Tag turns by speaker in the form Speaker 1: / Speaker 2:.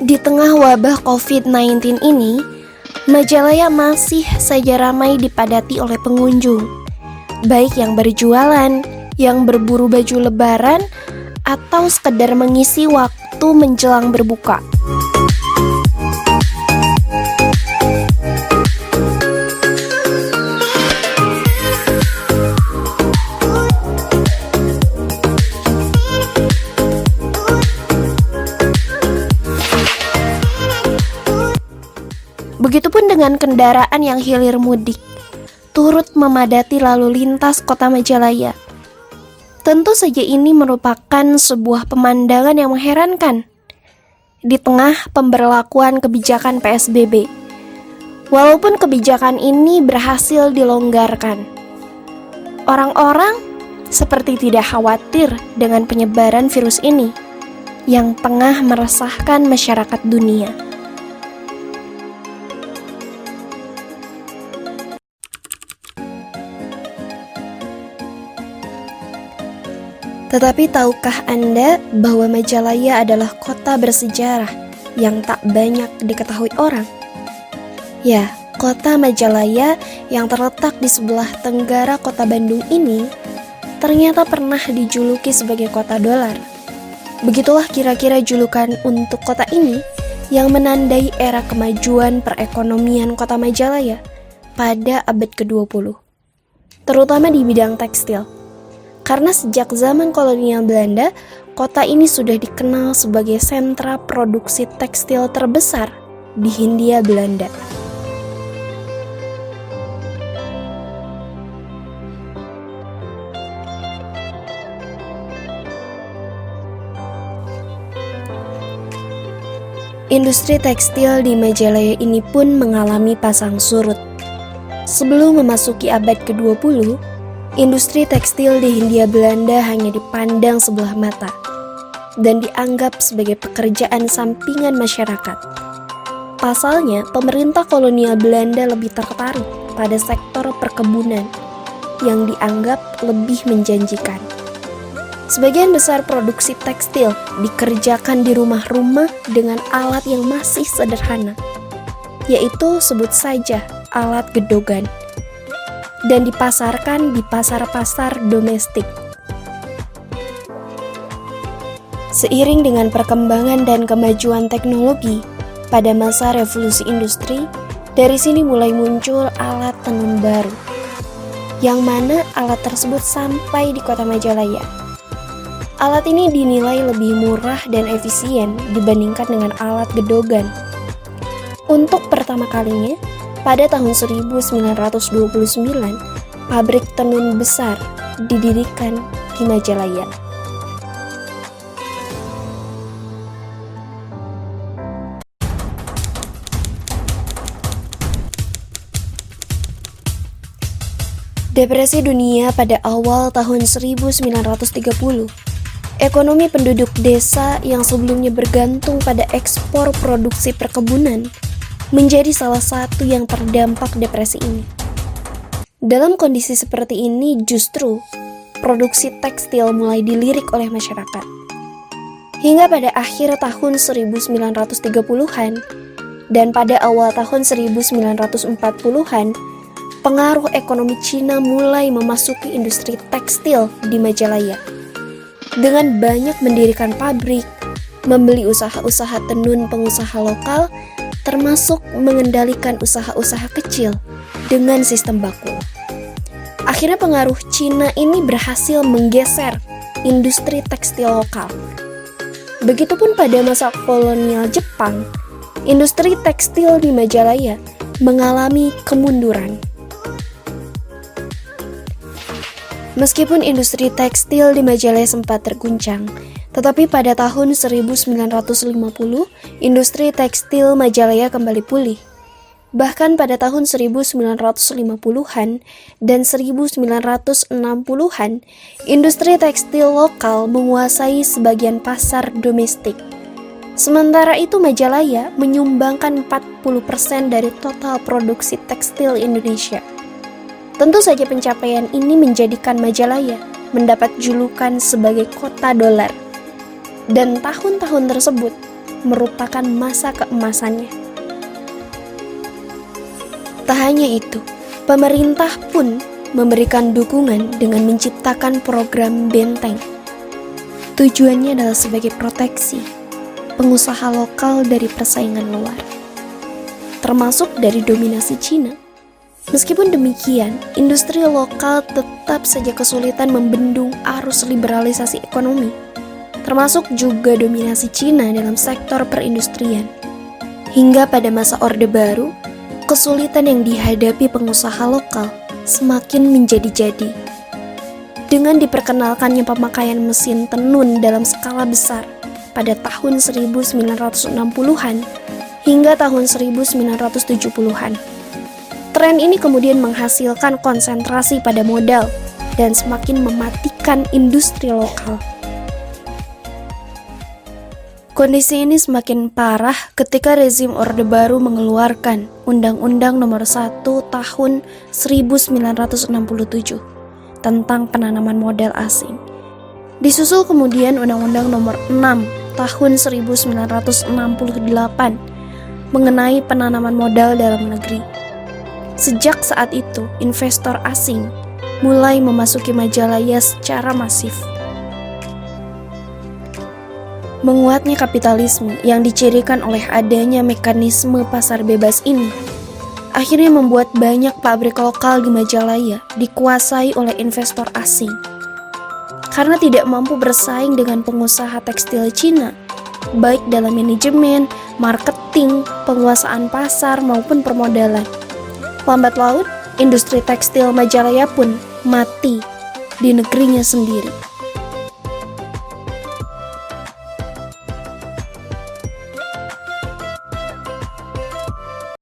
Speaker 1: Di tengah wabah COVID-19 ini, Majalaya masih saja ramai dipadati oleh pengunjung, baik yang berjualan, yang berburu baju lebaran, atau sekedar mengisi waktu menjelang berbuka. Begitupun dengan kendaraan yang hilir mudik, turut memadati lalu lintas kota Majalaya. Tentu saja ini merupakan sebuah pemandangan yang mengherankan di tengah pemberlakuan kebijakan PSBB. Walaupun kebijakan ini berhasil dilonggarkan, orang-orang seperti tidak khawatir dengan penyebaran virus ini yang tengah meresahkan masyarakat dunia. Tetapi tahukah Anda bahwa Majalaya adalah kota bersejarah yang tak banyak diketahui orang? Ya, kota Majalaya yang terletak di sebelah tenggara kota Bandung ini ternyata pernah dijuluki sebagai kota dolar. Begitulah kira-kira julukan untuk kota ini yang menandai era kemajuan perekonomian kota Majalaya pada abad ke-20, terutama di bidang tekstil. Karena sejak zaman kolonial Belanda, kota ini sudah dikenal sebagai sentra produksi tekstil terbesar di Hindia Belanda. Industri tekstil di Majalaya ini pun mengalami pasang surut. Sebelum memasuki abad ke-20, industri tekstil di Hindia Belanda hanya dipandang sebelah mata dan dianggap sebagai pekerjaan sampingan masyarakat. Pasalnya, pemerintah kolonial Belanda lebih tertarik pada sektor perkebunan yang dianggap lebih menjanjikan. Sebagian besar produksi tekstil dikerjakan di rumah-rumah dengan alat yang masih sederhana, yaitu sebut saja alat gedogan, dan dipasarkan di pasar-pasar domestik. Seiring dengan perkembangan dan kemajuan teknologi pada masa revolusi industri, dari sini mulai muncul alat tenun baru, yang mana alat tersebut sampai di kota Majalaya. Alat ini dinilai lebih murah dan efisien dibandingkan dengan alat gedogan. Untuk pertama kalinya, pada tahun 1929, pabrik tenun besar didirikan di Majalaya. Depresi dunia pada awal tahun 1930. Ekonomi penduduk desa yang sebelumnya bergantung pada ekspor produksi perkebunan menjadi salah satu yang terdampak depresi ini. Dalam kondisi seperti ini justru produksi tekstil mulai dilirik oleh masyarakat. Hingga pada akhir tahun 1930-an dan pada awal tahun 1940-an, pengaruh ekonomi Cina mulai memasuki industri tekstil di Majalaya. Dengan banyak mendirikan pabrik, membeli usaha-usaha tenun pengusaha lokal, termasuk mengendalikan usaha-usaha kecil dengan sistem bakul. Akhirnya pengaruh Cina ini berhasil menggeser industri tekstil lokal. Begitupun pada masa kolonial Jepang, industri tekstil di Majalaya mengalami kemunduran. Meskipun industri tekstil di Majalaya sempat terguncang, tetapi pada tahun 1950, industri tekstil Majalaya kembali pulih. Bahkan pada tahun 1950-an dan 1960-an, industri tekstil lokal menguasai sebagian pasar domestik. Sementara itu Majalaya menyumbangkan 40% dari total produksi tekstil Indonesia. Tentu saja pencapaian ini menjadikan Majalaya mendapat julukan sebagai kota dolar. Dan tahun-tahun tersebut merupakan masa keemasannya. Tak hanya itu, pemerintah pun memberikan dukungan dengan menciptakan program benteng. Tujuannya adalah sebagai proteksi pengusaha lokal dari persaingan luar, termasuk dari dominasi Cina. Meskipun demikian, industri lokal tetap saja kesulitan membendung arus liberalisasi ekonomi, termasuk juga dominasi Cina dalam sektor perindustrian. Hingga pada masa Orde Baru, kesulitan yang dihadapi pengusaha lokal semakin menjadi-jadi. Dengan diperkenalkannya pemakaian mesin tenun dalam skala besar pada tahun 1960-an hingga tahun 1970-an. Tren ini kemudian menghasilkan konsentrasi pada modal dan semakin mematikan industri lokal. Kondisi ini semakin parah ketika rezim Orde Baru mengeluarkan Undang-Undang Nomor 1 Tahun 1967 tentang penanaman modal asing. Disusul kemudian Undang-Undang Nomor 6 Tahun 1968 mengenai penanaman modal dalam negeri. Sejak saat itu, investor asing mulai memasuki Majalaya secara masif. Menguatnya kapitalisme yang dicirikan oleh adanya mekanisme pasar bebas ini akhirnya membuat banyak pabrik lokal di Majalaya dikuasai oleh investor asing. Karena tidak mampu bersaing dengan pengusaha tekstil Cina, baik dalam manajemen, marketing, penguasaan pasar maupun permodalan. Lambat laun, industri tekstil Majalaya pun mati di negerinya sendiri.